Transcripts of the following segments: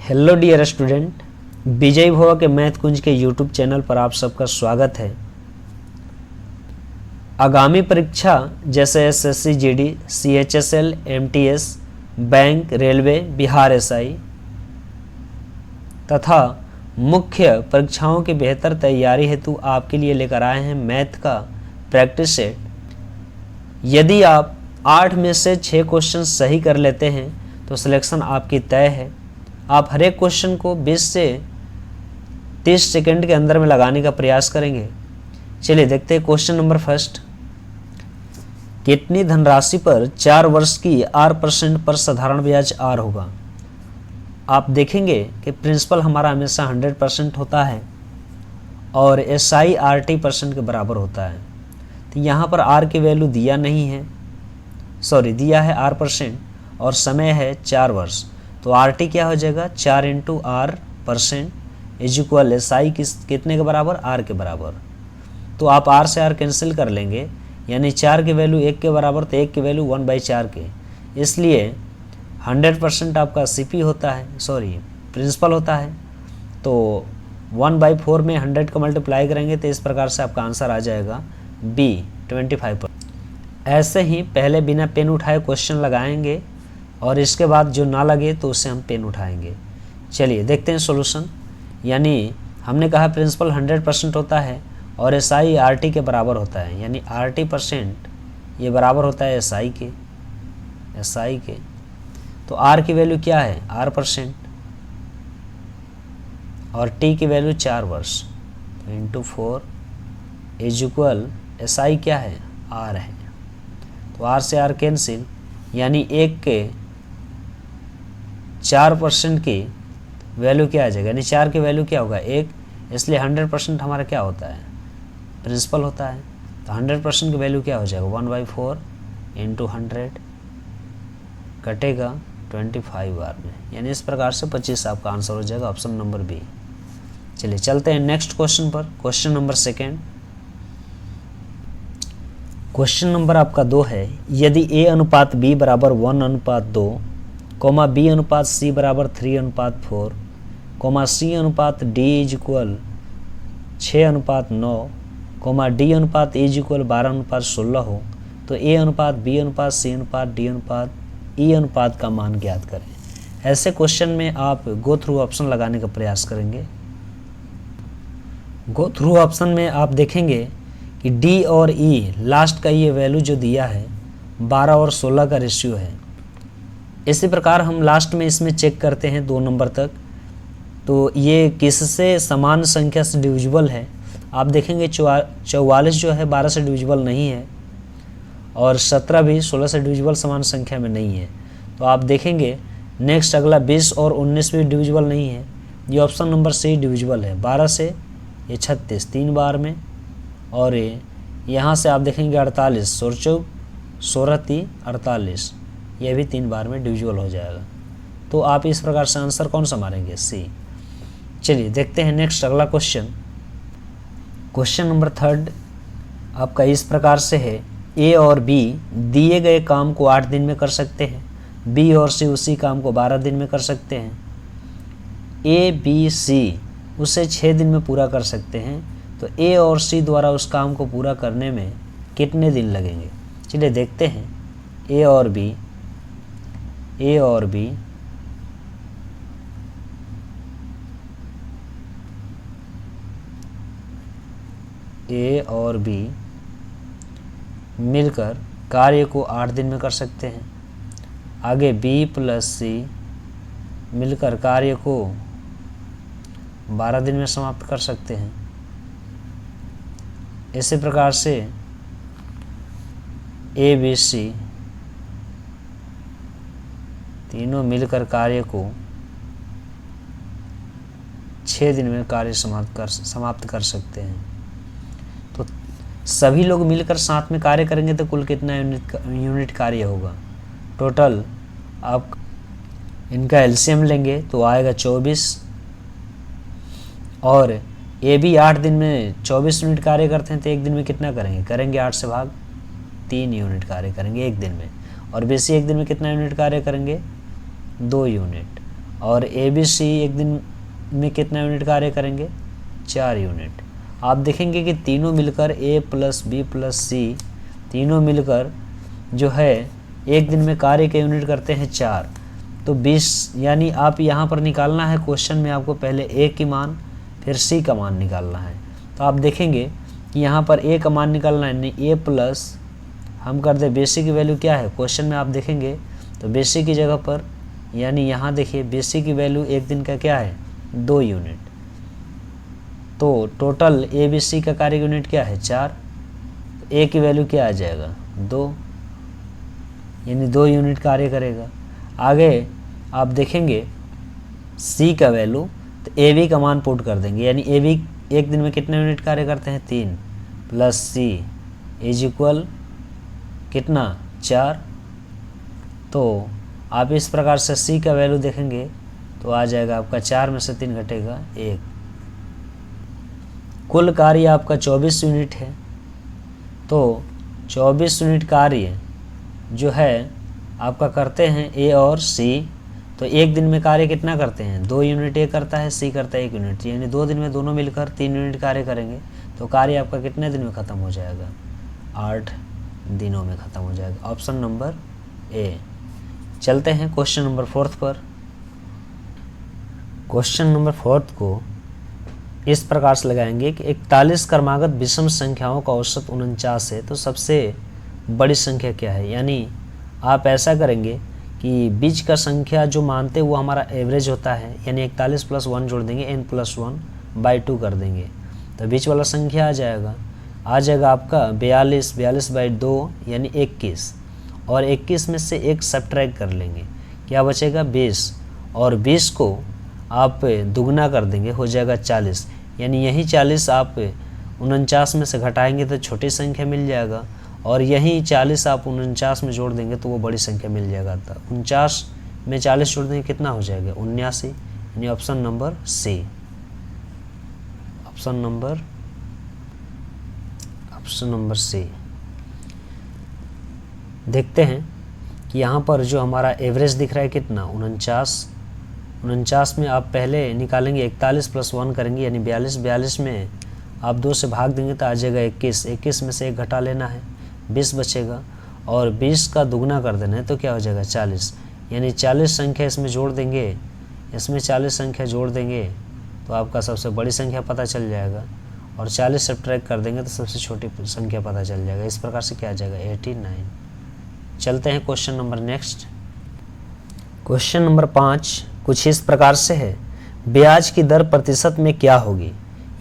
Hello dear student, विजय भोवा के math कुंज के YouTube channel पर आप सबका स्वागत है। आगामी परीक्षा जैसे SSC GD, CHSL, MTS, bank, railway, Bihar SI तथा मुख्य परीक्षाओं की बेहतर तैयारी हेतु आपके लिए लेकर आए हैं मैथ का प्रैक्टिस सेट। यदि आप 8 में से 6 क्वेश्चन सही कर लेते हैं तो सिलेक्शन आपकी तय है। आप हर एक क्वेश्चन को 20 से 30 सेकंड के अंदर में लगाने का प्रयास करेंगे। चलिए देखते हैं क्वेश्चन नंबर फर्स्ट। कितनी धनराशि पर 4 वर्ष की R% पर साधारण ब्याज R होगा? आप देखेंगे कि प्रिंसिपल हमारा हमेशा 100% होता है और SI RT% के बराबर होता है। तो यहाँ पर R की वैल्यू दिया नहीं है, दिया है R% और समय है 4 वर्ष। तो RT क्या हो जाएगा? 4 × R% इज इक्वल SI कितने के बराबर? R के बराबर। तो आप R से R कैंसिल कर लेंगे, यानी 4 की वैल्यू 1 के बराबर, तो 1 की वैल्यू 1/4 के। इसलिए 100% आपका CP होता है, प्रिंसिपल होता है। तो 1/4 में 100 का मल्टीप्लाई करेंगे तो इस प्रकार से आपका आंसर आ जाएगा B 25%। ऐसे ही पहले बिना पेन उठाए क्वेश्चन लगाएंगे और इसके बाद जो ना लगे तो उससे हम पेन उठाएंगे। चलिए देखते हैं सॉल्यूशन। यानी हमने कहा प्रिंसिपल 100% होता है और SI RT के बराबर होता है, यानी RT% ये बराबर होता है SI के। तो R की वैल्यू क्या है? R% और T की वैल्यू 4 वर्ष, तो × 4 इज इक्वल SI क्या है? R है। तो R से R कैंसिल, यानी 1 के 4% की वैल्यू क्या आ जाएगा? यानी 4 की वैल्यू क्या होगा? 1, इसलिए 100% हमारा क्या होता है? प्रिंसिपल होता है। तो 100% की वैल्यू क्या हो जाएगा? 1/4 × 100 कटेगा 25 बार में, यानी इस प्रकार से 25 आपका आंसर हो जाएगा, ऑप्शन नंबर बी। चलिए चलते हैं नेक्स्ट क्वेश्चन पर। Question number second. Question number आपका 2 है। यदि A/B बराबर 1/2, B/C बराबर 3/4, C/D is equal 6/9, D/E is equal 12/16 हो तो A/B/C/D/E अनुपात का मान ज्ञात करें। ऐसे क्वेश्चन में आप गो थ्रू ऑप्शन लगाने का प्रयास करेंगे। गो थ्रू ऑप्शन में आप देखेंगे कि D और E लास्ट का ये वैल्यू जो दिया है 12 और 16 का रेशियो है। इसी प्रकार हम लास्ट में इसमें चेक करते हैं 2 नंबर तक, तो ये किससे समान संख्या से डिविजिबल है। आप देखेंगे 44 जो है 12 से डिविजिबल नहीं है और 17 भी 16 से डिविजिबल समान संख्या में नहीं है। तो आप देखेंगे नेक्स्ट अगला 20 और 19 भी डिविजिबल नहीं है। ये ऑप्शन नंबर C डिविजिबल है। 12 से ये 36 3 बार में, और यहाँ से आप देखेंगे 48 16 3 48, ये भी 3 बार में डिविजिबल हो जाएगा। तो आप इस प्रकार से आंसर कौन सा मारेंगे? C। चलिए देखते हैं नेक्स्ट अगला क्वेश्चन। क्वेश्चन नंबर 3 आपका इस प्रकार से है। A और B दिए गए काम को 8 दिन में कर सकते हैं, B और C उसी काम को 12 दिन में कर सकते हैं, A, B, C उसे 6 दिन में पूरा कर सकते हैं। तो A और C द्वारा उस काम को पूरा करने में कितने दिन लगेंगे? चलिए देखते हैं। A और B मिलकर कार्य को 8 दिन में कर सकते हैं। आगे B + C मिलकर कार्य को 12 दिन में समाप्त कर सकते हैं। इसी प्रकार से A, B, C तीनों मिलकर कार्य को 6 दिन में कार्य समाप्त कर सकते हैं। तो सभी लोग मिलकर साथ में कार्य करेंगे तो कुल कितना यूनिट कार्य होगा? टोटल आप इनका एलसीएम लेंगे तो आएगा 24, और ए भी 8 दिन में 24 यूनिट कार्य करते हैं तो एक दिन में कितना करेंगे? 8 से भाग 3 यूनिट कार्य करेंगे एक दिन में। और BC एक दिन में कितना यूनिट कार्य करेंगे? 2 यूनिट। और ABC एक दिन में कितना यूनिट कार्य करेंगे, 4 यूनिट। आप देखेंगे कि तीनों मिलकर A + B + C तीनों मिलकर जो है एक दिन में कार्य के यूनिट करते हैं 4। तो 20, यानी आप यहाँ पर निकालना है क्वेश्चन में आपको पहले A की मान फिर C का मान निकालना है। तो आप देखेंगे कि यहाँ पर A का मान निकालना है, यानी A प्लस हम कर दे BC की वैल्यू क्या है, क्वेश्चन में आप देखेंगे तो BC की जगह पर, यानी यहाँ देखिए BC की वैल्यू एक दिन का क्या है, 2 यूनिट। तो टोटल ABC का कार्य यूनिट क्या है, 4। A की वैल्यू क्या आ जाएगा, 2, यानी 2 यूनिट कार्य करेगा। आगे आप देखेंगे C का वैल्यू, तो AB का मान पुट कर देंगे, यानी AB एक दिन में कितने यूनिट कार्य करते हैं, 3 + C इज इक्वल कितना, 4। तो आप इस प्रकार से C का वैल्यू देखेंगे तो आ जाएगा आपका 4 में से 3 घटेगा 1। कुल कार्य आपका 24 यूनिट है। तो 24 यूनिट कार्य जो है आपका करते हैं A और C। तो एक दिन में कार्य कितना करते हैं, 2 यूनिट A करता है, C करता है 1 यूनिट, यानी 2 दिन में दोनों मिलकर 3 यूनिट कार्य करेंगे। तो कार्य आपका कितने दिन में ख़त्म हो जाएगा, 8 दिनों में ख़त्म हो जाएगा। Option number A। चलते हैं क्वेश्चन नंबर 4 पर। क्वेश्चन नंबर 4 को इस प्रकार से लगाएंगे कि 41 क्रमागत विषम संख्याओं का औसत 49 है, तो सबसे बड़ी संख्या क्या है। यानी आप ऐसा करेंगे कि बीच का संख्या जो मानते हैं वो हमारा एवरेज होता है, यानी 41 + 1 जोड़ देंगे, n + 1/2 कर देंगे, तो बीच वाला संख्या आ जाएगा आपका 42, 42/2 यानी 21, और 21 में से 1 सब्ट्रैक्ट कर लेंगे, क्या बचेगा 20, और 20 को आप दुगना कर देंगे, हो जाएगा 40, यानी यही 40 आप 49 में से घटाएंगे तो छोटी संख्या मिल जाएगा, और यही 40 आप 49 में जोड़ देंगे तो वो बड़ी संख्या मिल जाएगा। तो 49 में 40 जोड़ देंगे कितना हो जाएगा, 79, यानी option number C। Option number C। देखते हैं कि यहाँ पर जो हमारा एवरेज दिख रहा है कितना, 49 में आप पहले निकालेंगे 41 + 1 करेंगे, यानी 42 में आप 2 से भाग देंगे तो आ जाएगा 21 में से 1 घटा लेना है, 20 बचेगा, और 20 का दुगना कर देना है तो क्या हो जाएगा 40, यानी 40 संख्या इसमें जोड़ देंगे, इसमें 40 संख्या जोड़ देंगे तो आपका सबसे बड़ी संख्या पता चल जाएगा, और 40 सब्ट्रैक्ट कर देंगे तो सबसे छोटी संख्या पता चल जाएगा। इस प्रकार से क्या आ जाएगा 89। चलते हैं question number next. Question number 5 कुछ इस प्रकार से है, ब्याज की दर प्रतिशत में क्या होगी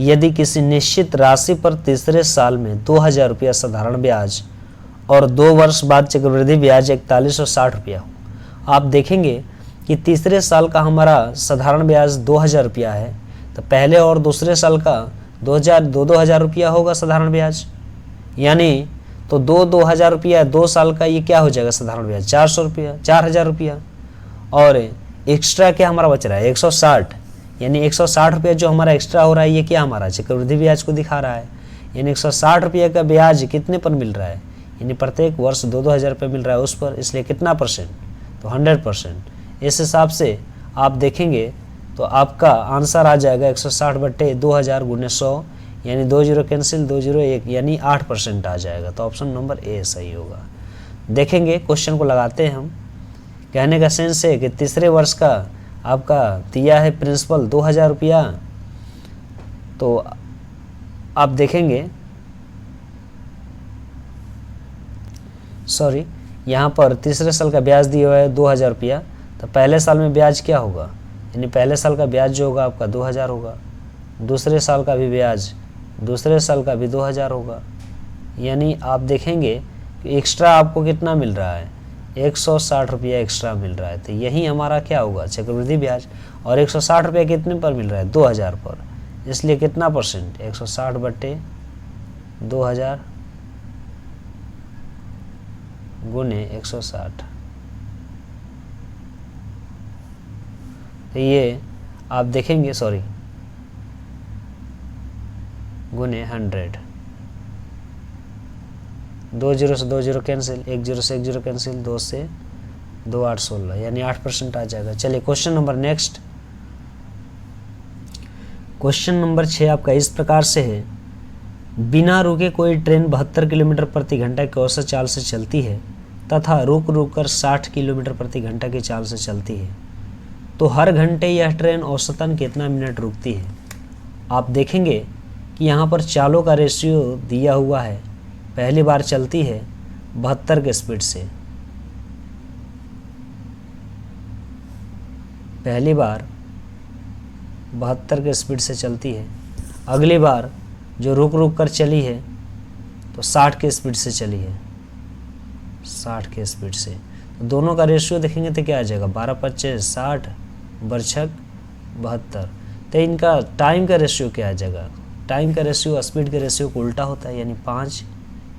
यदि किसी निश्चित राशि पर तीसरे साल में 2000 रुपया साधारण ब्याज और 2 वर्ष बाद चक्रवृद्धि ब्याज 4160 रुपया हो। आप देखेंगे कि तीसरे साल का हमारा साधारण ब्याज 2000 रुपया है, तो पहले और दूसरे साल का 2000 रुपया होगा साधारण ब्याज, यानी तो 2000 रुपया 2 साल का, ये क्या हो जाएगा साधारण ब्याज 400 रुपया, 4000 रुपया, और एक्स्ट्रा क्या हमारा बच रहा है 160, यानी 160 रुपया जो हमारा एक्स्ट्रा हो रहा है ये क्या हमारा चक्रवृद्धि ब्याज को दिखा रहा है, यानी 160 रुपये का ब्याज कितने पर मिल रहा है, यानी प्रत्येक वर्ष 2-2000 रुपये मिल रहा है उस पर, इसलिए कितना परसेंट, तो 100%। इस हिसाब से आप देखेंगे तो आपका आंसर आ जाएगा 160/2000 × 100, यानी 2 जीरो कैंसिल, 2 जीरो 1, यानी 8% आ जाएगा। तो ऑप्शन नंबर A सही होगा। देखेंगे क्वेश्चन को लगाते हैं हम। कहने का सेंस है कि तीसरे वर्ष का आपका दिया है प्रिंसिपल 2000 रुपया, तो आप देखेंगे यहाँ पर तीसरे साल का ब्याज दिया हुआ है 2000 रुपया, तो पहले साल में ब्याज क्या होगा, यानी पहले साल का ब्याज जो होगा आपका 2000 होगा, दूसरे साल का भी ब्याज दूसरे साल का भी 2000 होगा, यानी आप देखेंगे कि एक्स्ट्रा आपको कितना मिल रहा है 160 रुपया एक्स्ट्रा मिल रहा है, तो यही हमारा क्या होगा चक्रवृद्धि ब्याज, और 160 रुपया कितने पर मिल रहा है 2000 पर, इसलिए कितना परसेंट 160/2000 गुने 160, तो ये आप देखेंगे गुने 100, 2 जीरो से 2 जीरो कैंसिल, 1 जीरो से 1 जीरो कैंसिल, 2 से 2 8 16 यानी 8% आ जाएगा। चलिए question number next. Question number 6 आपका इस प्रकार से है, बिना रुके कोई ट्रेन 72 किलोमीटर प्रति घंटा की औसत चाल से चलती है तथा रुक रुक कर 60 किलोमीटर प्रति घंटा की चाल से चलती है, तो हर घंटे यह ट्रेन औसतन कितना मिनट रुकती है। आप देखेंगे कि यहाँ पर चालों का रेशियो दिया हुआ है। पहली बार चलती है 72 के स्पीड से, पहली बार 72 के स्पीड से चलती है। अगली बार जो रुक रुक कर चली है तो 60 के स्पीड से चली है, 60 के स्पीड से। तो दोनों का रेशियो देखेंगे तो क्या आ जाएगा, 12 25 60 बरछक 72। तो इनका टाइम का रेशियो क्या आ जाएगा, टाइम का रेशियो स्पीड के रेशियो को उल्टा होता है, यानी 5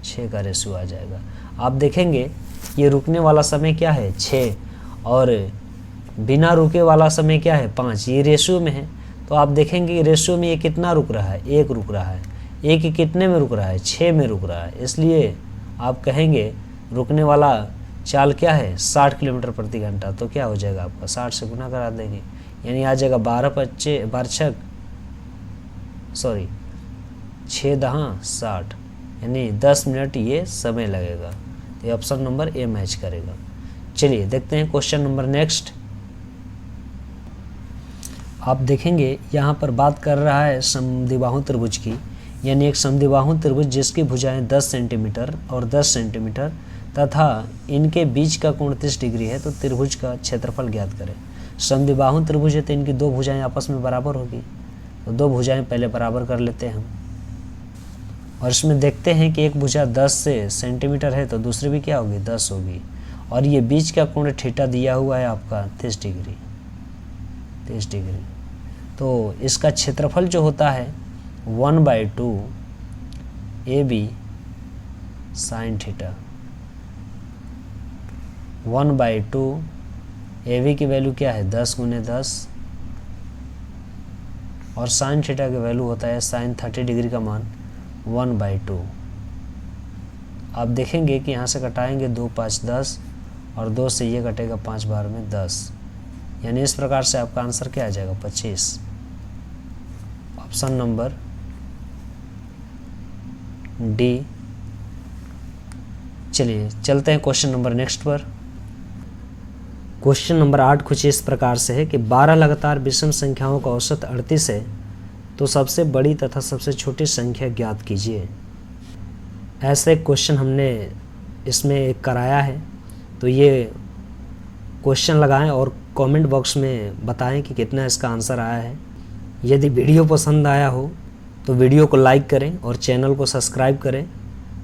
6 का रेशियो आ जाएगा। आप देखेंगे ये रुकने वाला समय क्या है 6 और बिना रुके वाला समय क्या है 5, ये रेशियो में है। तो आप देखेंगे रेशियो में ये कितना रुक रहा है, 1 रुक रहा है। 1 कितने में रुक रहा है, 6 में रुक रहा है। इसलिए आप कहेंगे रुकने वाला चाल क्या है 60 किलोमीटर प्रति घंटा। तो क्या हो जाएगा आपका 60 से गुना करा देंगे, यानी आ जाएगा 6 10 60, यानी 10 मिनट ये समय लगेगा। तो ऑप्शन नंबर ए मैच करेगा। चलिए देखते हैं क्वेश्चन नंबर नेक्स्ट। आप देखेंगे यहाँ पर बात कर रहा है समद्विबाहु त्रिभुज की, यानी एक समद्विबाहु त्रिभुज जिसकी भुजाएं 10 सेंटीमीटर और 10 सेंटीमीटर तथा इनके बीच का कोण 30 डिग्री है, तो त्रिभुज का क्षेत्रफल ज्ञात करें। समद्विबाहु त्रिभुज है तो इनकी 2 भुजाएं आपस में बराबर होगी, तो 2 भुजाएं पहले बराबर कर लेते हैं हम। और इसमें देखते हैं कि एक भुजा 10 सेंटीमीटर है तो दूसरी भी क्या होगी 10 होगी, और ये बीच का कोण थीटा दिया हुआ है आपका 30 डिग्री। तो इसका क्षेत्रफल जो होता है 1/2 AB साइन थीटा। 1/2 AB की वैल्यू क्या है 10 × 10 और साइन थीटा की वैल्यू होता है साइन 30 डिग्री का मान 1/2। आप देखेंगे कि यहाँ से घटाएंगे 2 5 10 और 2 से ये कटेगा 5 बार में 10, यानी इस प्रकार से आपका आंसर क्या आ जाएगा 25। Option number D. चलिए चलते हैं क्वेश्चन नंबर नेक्स्ट पर। क्वेश्चन नंबर 8 कुछ इस प्रकार से है कि 12 लगातार विषम संख्याओं का औसत 38 है, तो सबसे बड़ी तथा सबसे छोटी संख्या ज्ञात कीजिए। ऐसे क्वेश्चन हमने इसमें एक कराया है, तो ये क्वेश्चन लगाएं और कमेंट बॉक्स में बताएं कि कितना इसका आंसर आया है। यदि वीडियो पसंद आया हो तो वीडियो को लाइक करें और चैनल को सब्सक्राइब करें,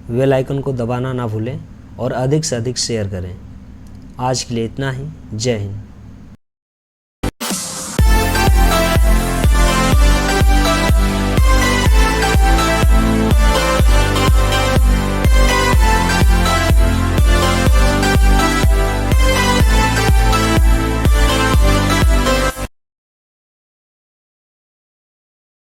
बेल आइकन को दबाना ना भूलें और अधिक से अधिक शेयर करें। आज के लिए इतना ही। जय हिंद।